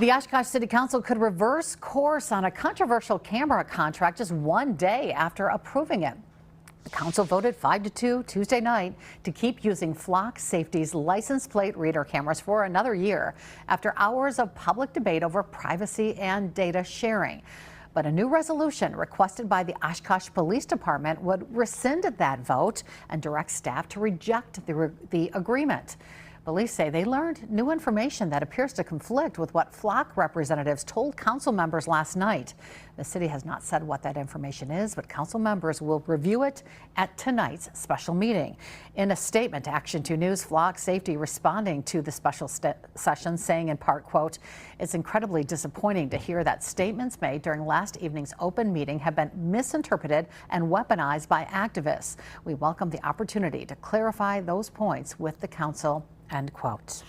The Oshkosh City Council could reverse course on a controversial camera contract just one day after approving it. The council voted 5-2 Tuesday night to keep using Flock Safety's license plate reader cameras for another year after hours of public debate over privacy and data sharing. But a new resolution requested by the Oshkosh Police Department would rescind that vote and direct staff to reject the agreement. Police say they learned new information that appears to conflict with what Flock representatives told council members last night. The city has not said what that information is, but council members will review it at tonight's special meeting. In a statement to Action 2 News, Flock Safety responding to the special session, saying in part, quote, "It's incredibly disappointing to hear that statements made during last evening's open meeting have been misinterpreted and weaponized by activists. We welcome the opportunity to clarify those points with the council." End quote.